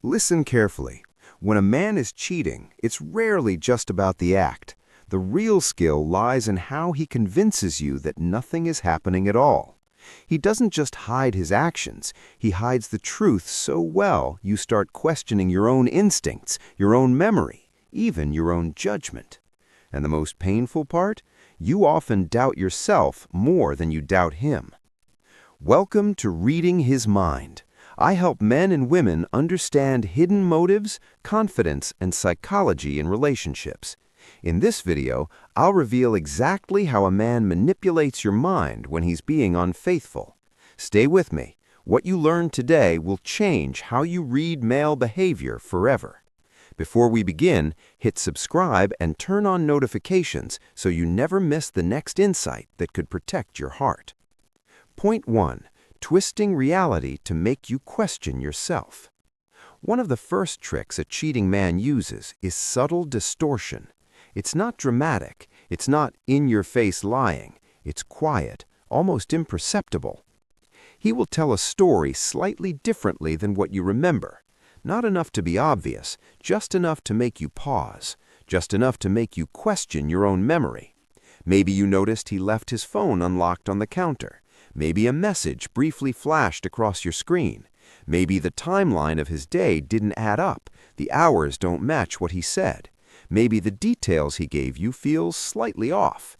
Listen carefully. When a man is cheating, it's rarely just about the act. The real skill lies in how he convinces you that nothing is happening at all. He doesn't just hide his actions, he hides the truth so well you start questioning your own instincts, your own memory, even your own judgment. And the most painful part? You often doubt yourself more than you doubt him. Welcome to Reading His Mind. I help men and women understand hidden motives, confidence, and psychology in relationships. In this video, I'll reveal exactly how a man manipulates your mind when he's being unfaithful. Stay with me. What you learn today will change how you read male behavior forever. Before we begin, hit subscribe and turn on notifications so you never miss the next insight that could protect your heart. Point 1. Twisting reality to make you question yourself. One of the first tricks a cheating man uses is subtle distortion. It's not dramatic, it's not in-your-face lying, it's quiet, almost imperceptible. He will tell a story slightly differently than what you remember. Not enough to be obvious, just enough to make you pause, just enough to make you question your own memory. Maybe you noticed he left his phone unlocked on the counter. Maybe a message briefly flashed across your screen. Maybe the timeline of his day didn't add up. The hours don't match what he said. Maybe the details he gave you feel slightly off.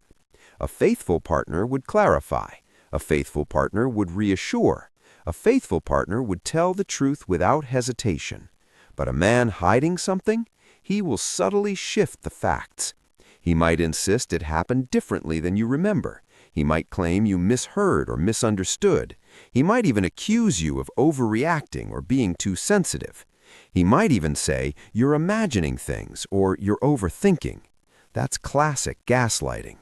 A faithful partner would clarify. A faithful partner would reassure. A faithful partner would tell the truth without hesitation. But a man hiding something? He will subtly shift the facts. He might insist it happened differently than you remember. He might claim you misheard or misunderstood. He might even accuse you of overreacting or being too sensitive. He might even say you're imagining things or you're overthinking. That's classic gaslighting.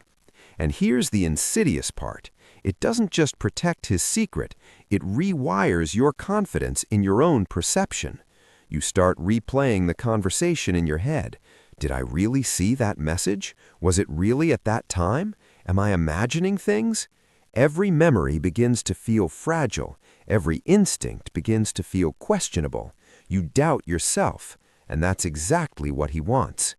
And here's the insidious part. It doesn't just protect his secret, it rewires your confidence in your own perception. You start replaying the conversation in your head. Did I really see that message? Was it really at that time? Am I imagining things? Every memory begins to feel fragile. Every instinct begins to feel questionable. You doubt yourself, and that's exactly what he wants.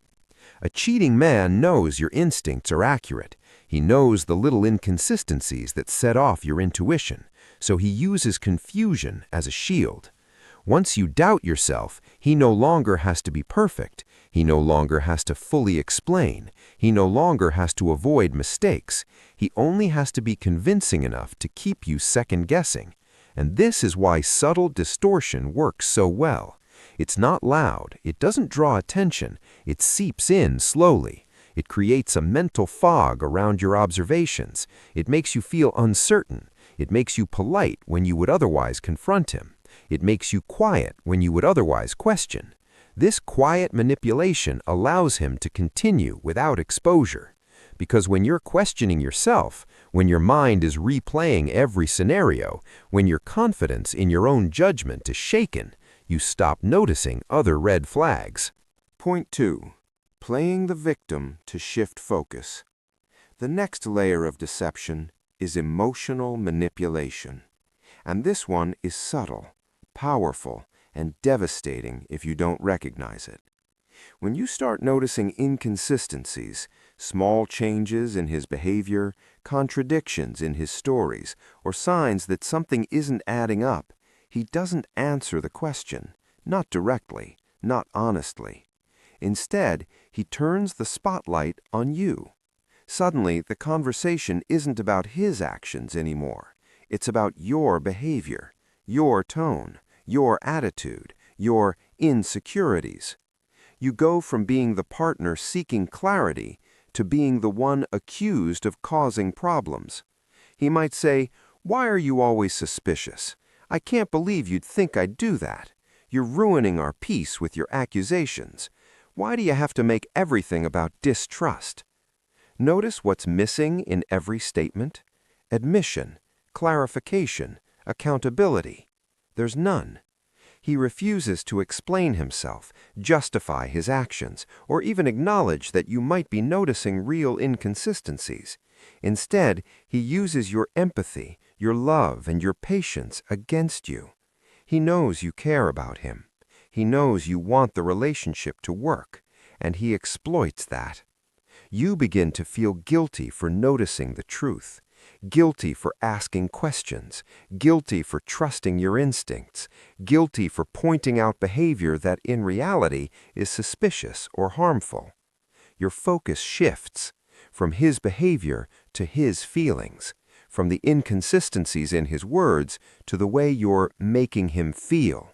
A cheating man knows your instincts are accurate. He knows the little inconsistencies that set off your intuition, so he uses confusion as a shield. Once you doubt yourself, he no longer has to be perfect. He no longer has to fully explain. He no longer has to avoid mistakes. He only has to be convincing enough to keep you second-guessing. And this is why subtle distortion works so well. It's not loud. It doesn't draw attention. It seeps in slowly. It creates a mental fog around your observations. It makes you feel uncertain. It makes you polite when you would otherwise confront him. It makes you quiet when you would otherwise question. This quiet manipulation allows him to continue without exposure. Because when you're questioning yourself, when your mind is replaying every scenario, when your confidence in your own judgment is shaken, you stop noticing other red flags. Point 2. Playing the victim to shift focus. The next layer of deception is emotional manipulation. And this one is subtle, powerful, and devastating if you don't recognize it. When you start noticing inconsistencies, small changes in his behavior, contradictions in his stories, or signs that something isn't adding up, he doesn't answer the question, not directly, not honestly. Instead, he turns the spotlight on you. Suddenly, the conversation isn't about his actions anymore. It's about your behavior, your tone, your attitude, your insecurities. You go from being the partner seeking clarity to being the one accused of causing problems. He might say, "Why are you always suspicious? I can't believe you'd think I'd do that. You're ruining our peace with your accusations. Why do you have to make everything about distrust?" Notice what's missing in every statement: admission, clarification, accountability. There's none. He refuses to explain himself, justify his actions, or even acknowledge that you might be noticing real inconsistencies. Instead, he uses your empathy, your love, and your patience against you. He knows you care about him. He knows you want the relationship to work, and he exploits that. You begin to feel guilty for noticing the truth, guilty for asking questions, guilty for trusting your instincts, guilty for pointing out behavior that in reality is suspicious or harmful. Your focus shifts from his behavior to his feelings, from the inconsistencies in his words to the way you're making him feel.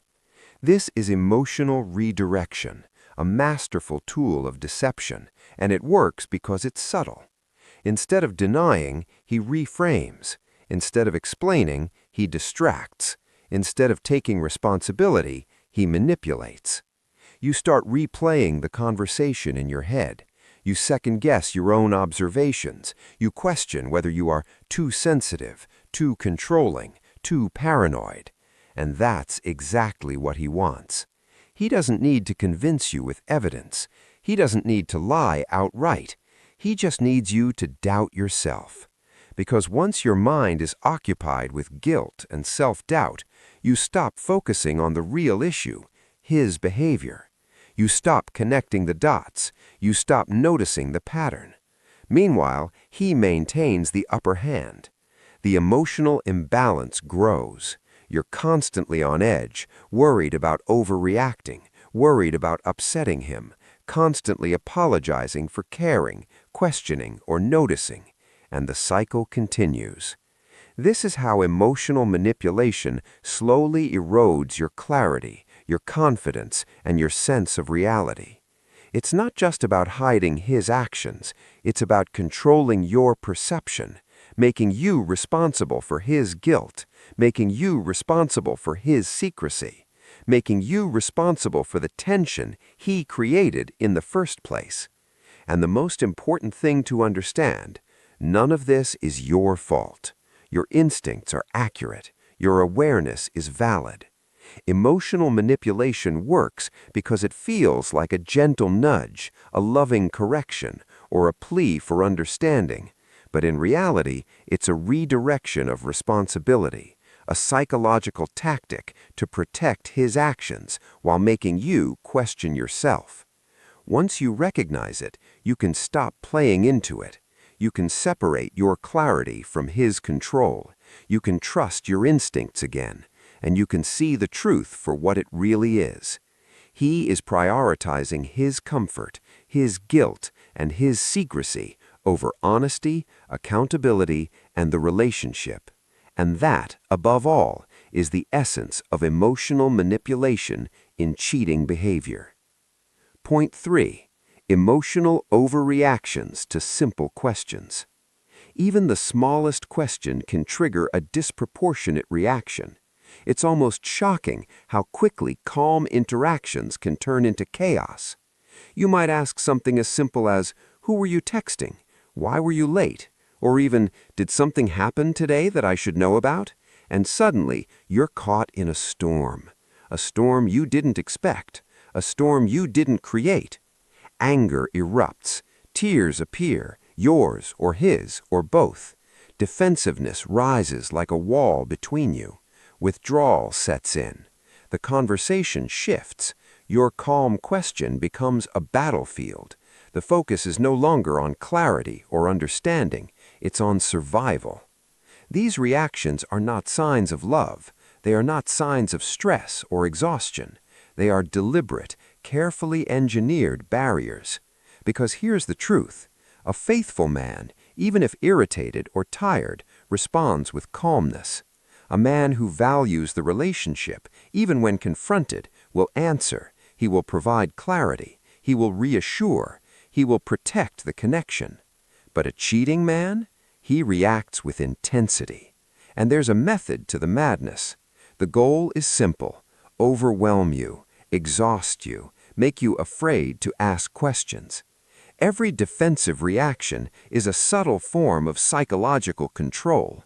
This is emotional redirection, a masterful tool of deception, and it works because it's subtle. Instead of denying, he reframes. Instead of explaining, he distracts. Instead of taking responsibility, he manipulates. You start replaying the conversation in your head. You second-guess your own observations. You question whether you are too sensitive, too controlling, too paranoid. And that's exactly what he wants. He doesn't need to convince you with evidence. He doesn't need to lie outright. He just needs you to doubt yourself. Because once your mind is occupied with guilt and self-doubt, you stop focusing on the real issue, his behavior. You stop connecting the dots. You stop noticing the pattern. Meanwhile, he maintains the upper hand. The emotional imbalance grows. You're constantly on edge, worried about overreacting, worried about upsetting him, constantly apologizing for caring, questioning, or noticing, and the cycle continues. This is how emotional manipulation slowly erodes your clarity, your confidence, and your sense of reality. It's not just about hiding his actions, it's about controlling your perception, making you responsible for his guilt, making you responsible for his secrecy, making you responsible for the tension he created in the first place. And the most important thing to understand, none of this is your fault. Your instincts are accurate. Your awareness is valid. Emotional manipulation works because it feels like a gentle nudge, a loving correction, or a plea for understanding. But in reality, it's a redirection of responsibility, a psychological tactic to protect his actions while making you question yourself. Once you recognize it, you can stop playing into it. You can separate your clarity from his control. You can trust your instincts again, and you can see the truth for what it really is. He is prioritizing his comfort, his guilt, and his secrecy over honesty, accountability, and the relationship. And that, above all, is the essence of emotional manipulation in cheating behavior. Point 3. Emotional overreactions to simple questions. Even the smallest question can trigger a disproportionate reaction. It's almost shocking how quickly calm interactions can turn into chaos. You might ask something as simple as, "Who were you texting? Why were you late?" Or even, "Did something happen today that I should know about?" And suddenly, you're caught in a storm you didn't expect, a storm you didn't create. Anger erupts, tears appear, yours or his or both. Defensiveness rises like a wall between you. Withdrawal sets in. The conversation shifts. Your calm question becomes a battlefield. The focus is no longer on clarity or understanding, it's on survival. These reactions are not signs of love. They are not signs of stress or exhaustion. They are deliberate, carefully engineered barriers. Because here's the truth. A faithful man, even if irritated or tired, responds with calmness. A man who values the relationship, even when confronted, will answer. He will provide clarity. He will reassure. He will protect the connection. But a cheating man? He reacts with intensity. And there's a method to the madness. The goal is simple: overwhelm you, exhaust you, make you afraid to ask questions. Every defensive reaction is a subtle form of psychological control.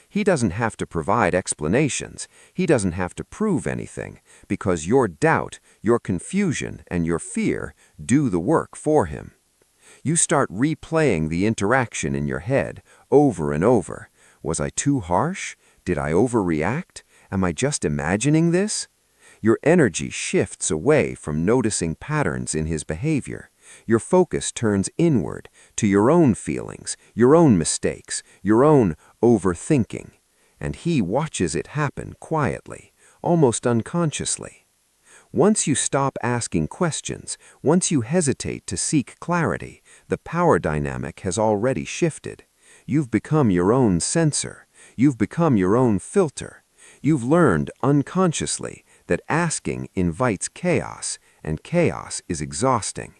He doesn't have to provide explanations. He doesn't have to prove anything, because your doubt, your confusion, and your fear do the work for him. You start replaying the interaction in your head over and over. Was I too harsh? Did I overreact? Am I just imagining this? Your energy shifts away from noticing patterns in his behavior. Your focus turns inward to your own feelings, your own mistakes, your own overthinking. And he watches it happen quietly, almost unconsciously. Once you stop asking questions, once you hesitate to seek clarity, the power dynamic has already shifted. You've become your own censor. You've become your own filter. You've learned unconsciously that asking invites chaos, and chaos is exhausting.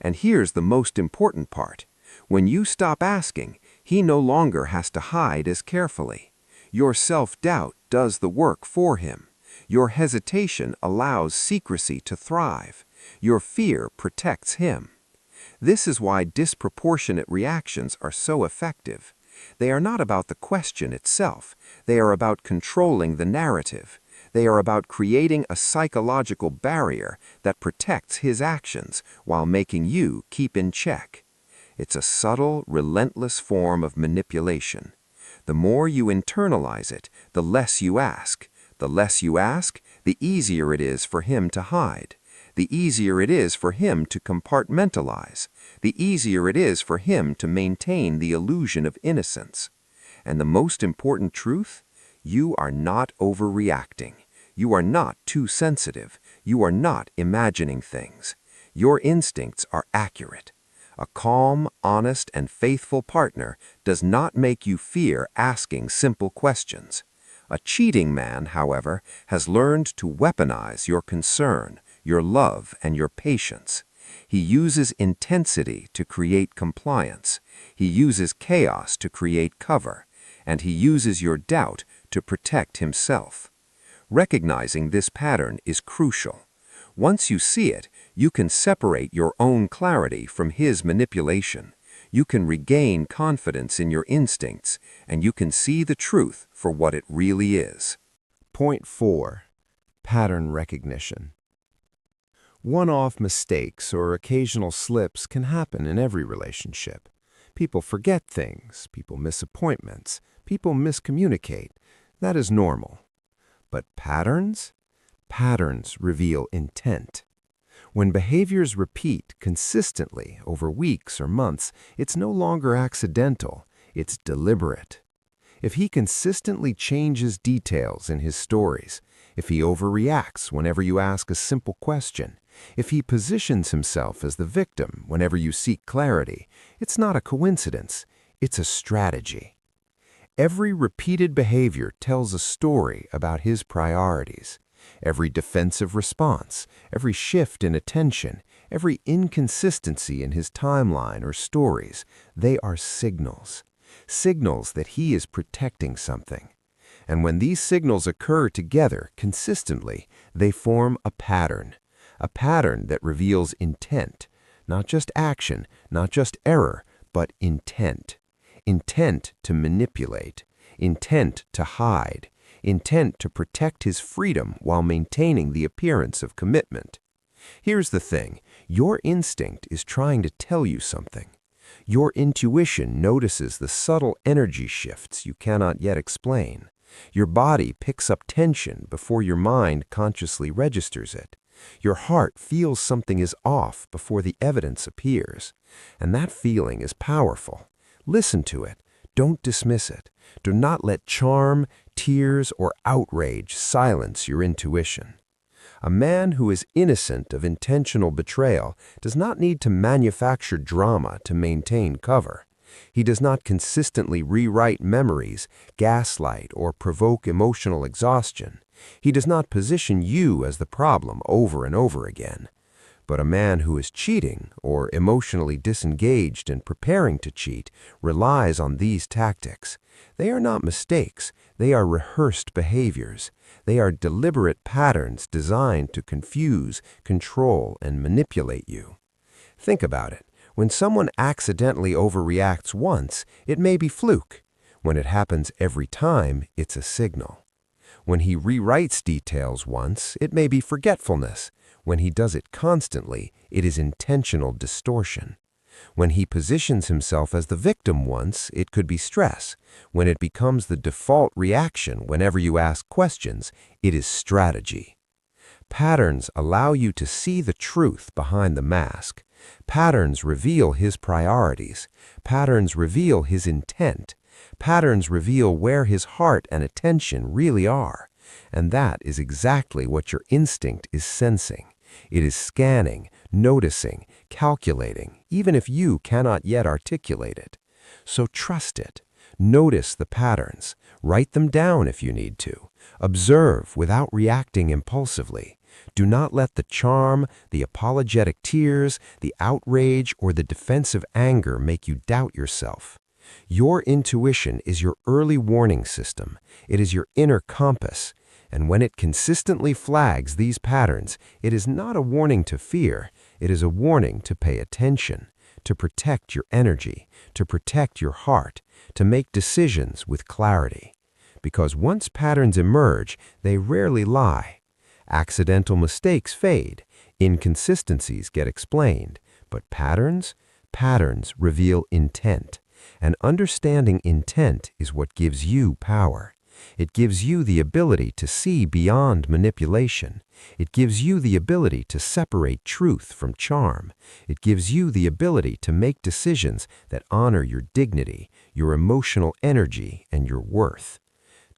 And here's the most important part. When you stop asking, he no longer has to hide as carefully. Your self-doubt does the work for him. Your hesitation allows secrecy to thrive. Your fear protects him. This is why disproportionate reactions are so effective. They are not about the question itself. They are about controlling the narrative. They are about creating a psychological barrier that protects his actions while making you keep in check. It's a subtle, relentless form of manipulation. The more you internalize it, the less you ask. The less you ask, the easier it is for him to hide. The easier it is for him to compartmentalize. The easier it is for him to maintain the illusion of innocence. And the most important truth? You are not overreacting. You are not too sensitive. You are not imagining things. Your instincts are accurate. A calm, honest, and faithful partner does not make you fear asking simple questions. A cheating man, however, has learned to weaponize your concern, your love, and your patience. He uses intensity to create compliance. He uses chaos to create cover. And he uses your doubt to protect himself. Recognizing this pattern is crucial. Once you see it, you can separate your own clarity from his manipulation. You can regain confidence in your instincts, and you can see the truth for what it really is. Point 4. Pattern recognition. One-off mistakes or occasional slips can happen in every relationship. People forget things, people miss appointments, people miscommunicate. That is normal. But patterns? Patterns reveal intent. When behaviors repeat consistently over weeks or months, it's no longer accidental, it's deliberate. If he consistently changes details in his stories, if he overreacts whenever you ask a simple question, if he positions himself as the victim whenever you seek clarity, it's not a coincidence, it's a strategy. Every repeated behavior tells a story about his priorities. Every defensive response, every shift in attention, every inconsistency in his timeline or stories, they are signals. Signals that he is protecting something. And when these signals occur together consistently, they form a pattern that reveals intent, not just action, not just error, but intent. Intent to manipulate, intent to hide, intent to protect his freedom while maintaining the appearance of commitment. Here's the thing, your instinct is trying to tell you something. Your intuition notices the subtle energy shifts you cannot yet explain. Your body picks up tension before your mind consciously registers it. Your heart feels something is off before the evidence appears. And that feeling is powerful. Listen to it. Don't dismiss it. Do not let charm, tears, or outrage silence your intuition. A man who is innocent of intentional betrayal does not need to manufacture drama to maintain cover. He does not consistently rewrite memories, gaslight, or provoke emotional exhaustion. He does not position you as the problem over and over again. But a man who is cheating or emotionally disengaged and preparing to cheat relies on these tactics. They are not mistakes. They are rehearsed behaviors. They are deliberate patterns designed to confuse, control, and manipulate you. Think about it. When someone accidentally overreacts once, it may be fluke. When it happens every time, it's a signal. When he rewrites details once, it may be forgetfulness. When he does it constantly, it is intentional distortion. When he positions himself as the victim once, it could be stress. When it becomes the default reaction whenever you ask questions, it is strategy. Patterns allow you to see the truth behind the mask. Patterns reveal his priorities. Patterns reveal his intent. Patterns reveal where his heart and attention really are. And that is exactly what your instinct is sensing. It is scanning, noticing, calculating, even if you cannot yet articulate it. So trust it. Notice the patterns. Write them down if you need to. Observe without reacting impulsively. Do not let the charm, the apologetic tears, the outrage, or the defensive anger make you doubt yourself. Your intuition is your early warning system. It is your inner compass. And when it consistently flags these patterns, it is not a warning to fear. It is a warning to pay attention, to protect your energy, to protect your heart, to make decisions with clarity. Because once patterns emerge, they rarely lie. Accidental mistakes fade, inconsistencies get explained, but patterns reveal intent. And understanding intent is what gives you power. It gives you the ability to see beyond manipulation. It gives you the ability to separate truth from charm. It gives you the ability to make decisions that honor your dignity, your emotional energy, and your worth.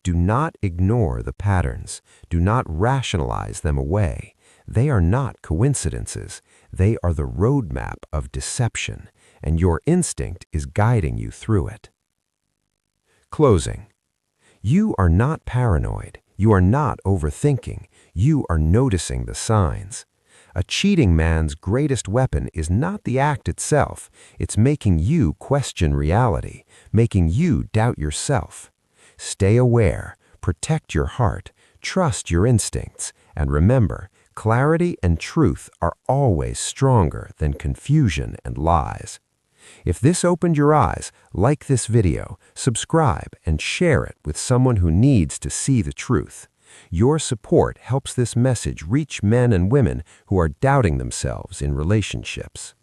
Do not ignore the patterns. Do not rationalize them away. They are not coincidences. They are the roadmap of deception, and your instinct is guiding you through it. Closing. You are not paranoid. You are not overthinking. You are noticing the signs. A cheating man's greatest weapon is not the act itself. It's making you question reality, making you doubt yourself. Stay aware, protect your heart, trust your instincts, and remember, clarity and truth are always stronger than confusion and lies. If this opened your eyes, like this video, subscribe, and share it with someone who needs to see the truth. Your support helps this message reach men and women who are doubting themselves in relationships.